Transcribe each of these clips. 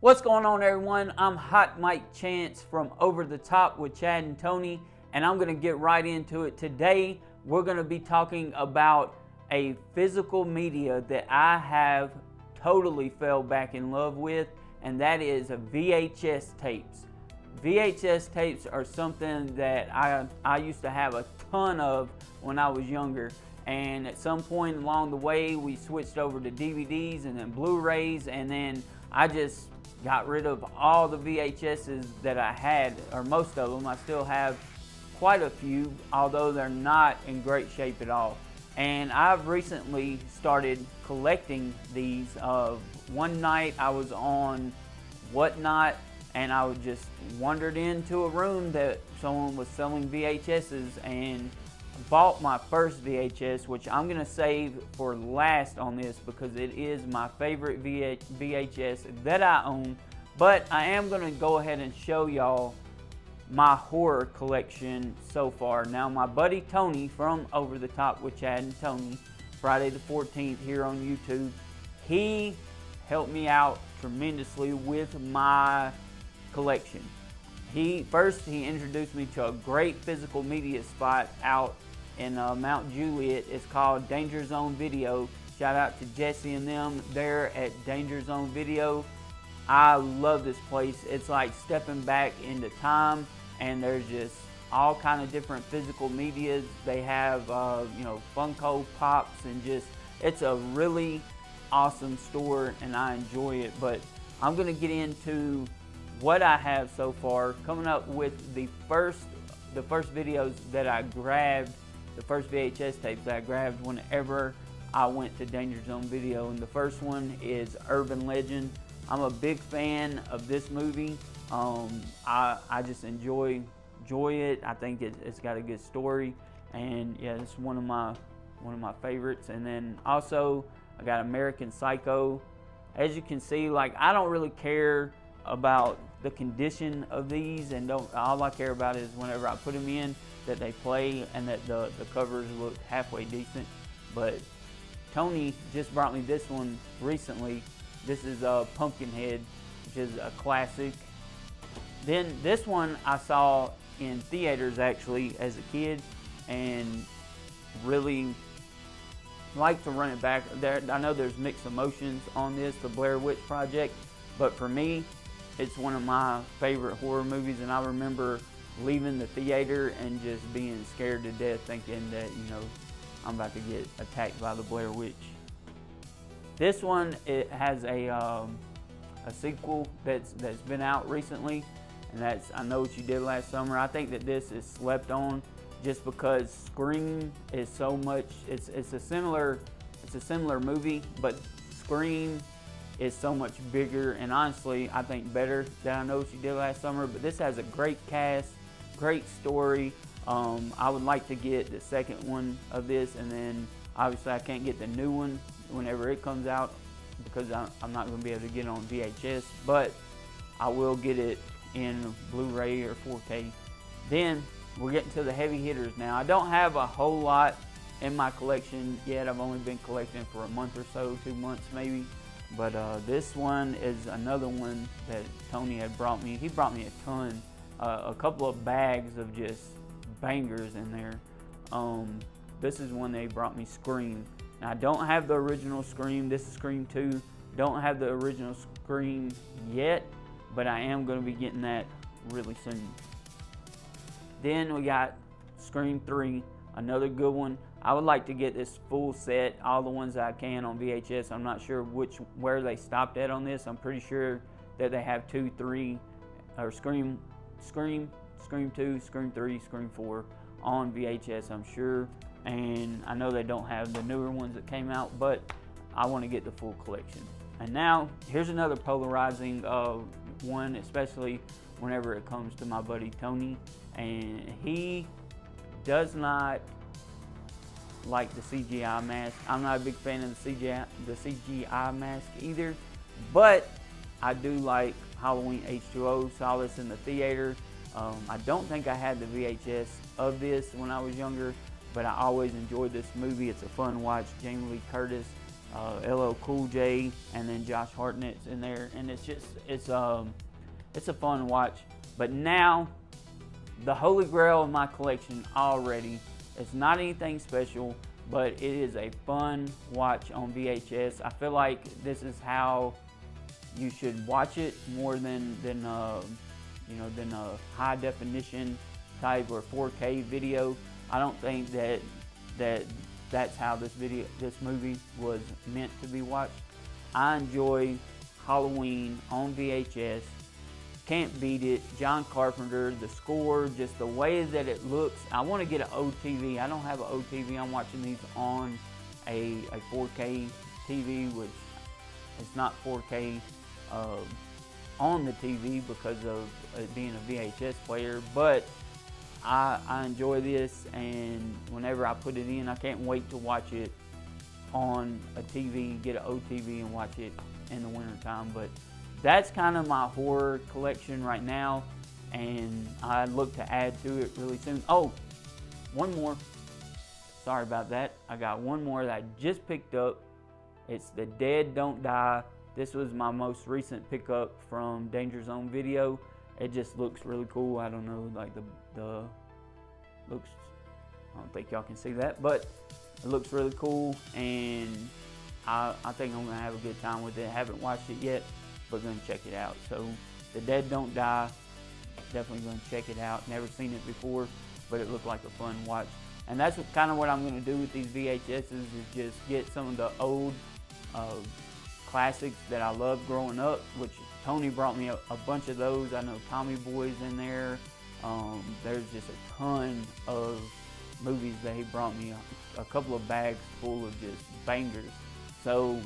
What's going on, everyone? I'm Hot Mike Chance from Over the Top with Chad and Tony, and I'm going to get right into it. Today, we're going to be talking about a physical media that I have totally fell back in love with, and that is VHS tapes. VHS tapes are something that I used to have a ton of when I was younger, and at some point along the way, we switched over to DVDs and then Blu-rays, and then I just got rid of all the VHSs that I had, or most of them. I still have quite a few, although they're not in great shape at all. And I've recently started collecting these. One night I was on Whatnot, and I just wandered into a room that someone was selling VHSs and bought my first VHS, which I'm going to save for last on this because it is my favorite VHS that I own. But I am going to go ahead and show y'all my horror collection so far. Now, my buddy Tony from Over the Top with Chad and Tony, Friday the 14th here on YouTube, he helped me out tremendously with my collection. He introduced me to a great physical media spot out in Mount Juliet. It's called Danger Zone Video. Shout out to Jesse and them there at Danger Zone Video. I love this place. It's like stepping back into time, and there's just all kind of different physical medias. They have Funko Pops, and it's a really awesome store, and I enjoy it. But I'm gonna get into what I have so far, coming up with the first videos that I grabbed, the first VHS tapes that I grabbed whenever I went to Danger Zone Video. And the first one is Urban Legend. I'm a big fan of this movie. I just enjoy it. I think it's got a good story, and yeah, it's one of my favorites. And then also I got American Psycho. As you can see, like, I don't really care about the condition of these, and all I care about is whenever I put them in, that they play and that the covers look halfway decent. But Tony just brought me this one recently. This is Pumpkinhead, which is a classic. Then this one I saw in theaters actually as a kid, and really like to run it back. I know there's mixed emotions on this, the Blair Witch Project, but for me, it's one of my favorite horror movies, and I remember leaving the theater and just being scared to death, thinking that, I'm about to get attacked by the Blair Witch. This one, it has a sequel that's been out recently, and that's I Know What You Did Last Summer. I think that this is slept on just because Scream is so much. It's a similar movie, but Scream is so much bigger, and honestly, I think better than I Know What You Did Last Summer. But this has a great cast, great story. I would like to get the second one of this, and then obviously I can't get the new one whenever it comes out because I'm not going to be able to get it on VHS, but I will get it in Blu-ray or 4K. Then we're getting to the heavy hitters now. I don't have a whole lot in my collection yet. I've only been collecting for a month or so, 2 months maybe. But this one is another one that Tony had brought me. He brought me a ton, a couple of bags of just bangers in there. This is one they brought me, Scream. Now, I don't have the original Scream. This is Scream 2. Don't have the original Scream yet, but I am going to be getting that really soon. Then we got Scream 3, another good one. I would like to get this full set, all the ones that I can on VHS. I'm not sure where they stopped at on this. I'm pretty sure that they have 2, 3, or Scream 2, Scream 3, Scream 4 on VHS, I'm sure. And I know they don't have the newer ones that came out, but I want to get the full collection. And now, here's another polarizing one, especially whenever it comes to my buddy Tony. And he does not like the CGI mask. I'm not a big fan of the CGI mask either, but I do like Halloween H2O. Saw this in the theater. I don't think I had the VHS of this when I was younger, but I always enjoyed this movie. It's a fun watch. Jamie Lee Curtis, LL Cool J, and then Josh Hartnett's in there, and it's a fun watch. But now, the holy grail of my collection already. It's not anything special, but it is a fun watch on VHS. I feel like this is how you should watch it more than a high definition type or 4K video. I don't think that's how this movie was meant to be watched. I enjoy Halloween on VHS. Can't beat it. John Carpenter, the score, just the way that it looks. I want to get an OTV. I don't have an OTV. I'm watching these on a 4K TV, which is not 4K on the TV because of it being a VHS player. But I enjoy this, and whenever I put it in, I can't wait to watch it on a TV, get an OTV and watch it in the wintertime. But that's kind of my horror collection right now, and I look to add to it really soon. Oh, one more. Sorry about that. I got one more that I just picked up. It's The Dead Don't Die. This was my most recent pickup from Danger Zone Video. It just looks really cool. I don't know, like the looks, I don't think y'all can see that, but it looks really cool, and I think I'm gonna have a good time with it. I haven't watched it yet, but gonna check it out. So The Dead Don't Die, definitely gonna check it out. Never seen it before, but it looked like a fun watch. And that's kind of what I'm gonna do with these VHSs, is just get some of the old classics that I loved growing up, which Tony brought me a bunch of those. I know Tommy Boy's in there. There's just a ton of movies that he brought me, a couple of bags full of just bangers. So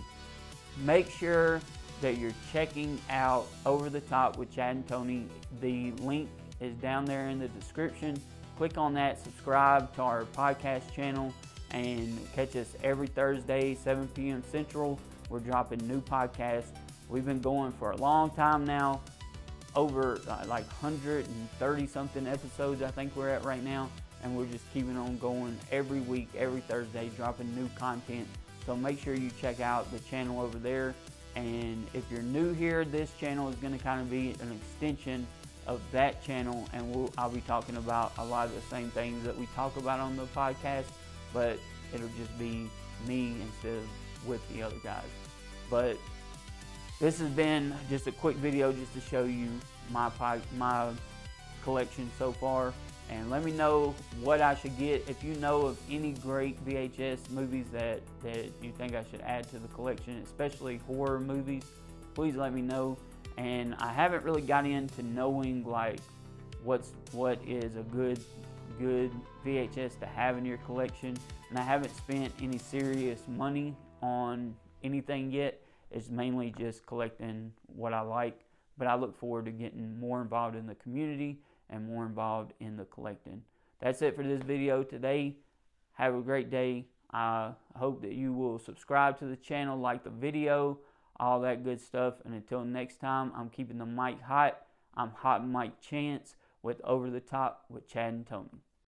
make sure that you're checking out Over the Top with Chad and Tony. The link is down there in the description. Click on that, subscribe to our podcast channel, and catch us every Thursday, 7 p.m. Central. We're dropping new podcasts. We've been going for a long time now, over like 130 something episodes I think we're at right now, and we're just keeping on going every week, every Thursday, dropping new content. So make sure you check out the channel over there. And if you're new here, this channel is going to kind of be an extension of that channel, and I'll be talking about a lot of the same things that we talk about on the podcast, but it'll just be me instead of with the other guys. But this has been just a quick video just to show you my collection so far, and let me know what I should get. If you know of any great VHS movies that you think I should add to the collection, especially horror movies, please let me know. And I haven't really got into knowing like what is a good VHS to have in your collection, and I haven't spent any serious money on anything yet. It's mainly just collecting what I like, but I look forward to getting more involved in the community and more involved in the collecting. That's it for this video today. Have a great day. I hope that you will subscribe to the channel, like the video, all that good stuff. And until next time, I'm keeping the mic hot. I'm Hot Mike Chance with Over the Top with Chad and Tony.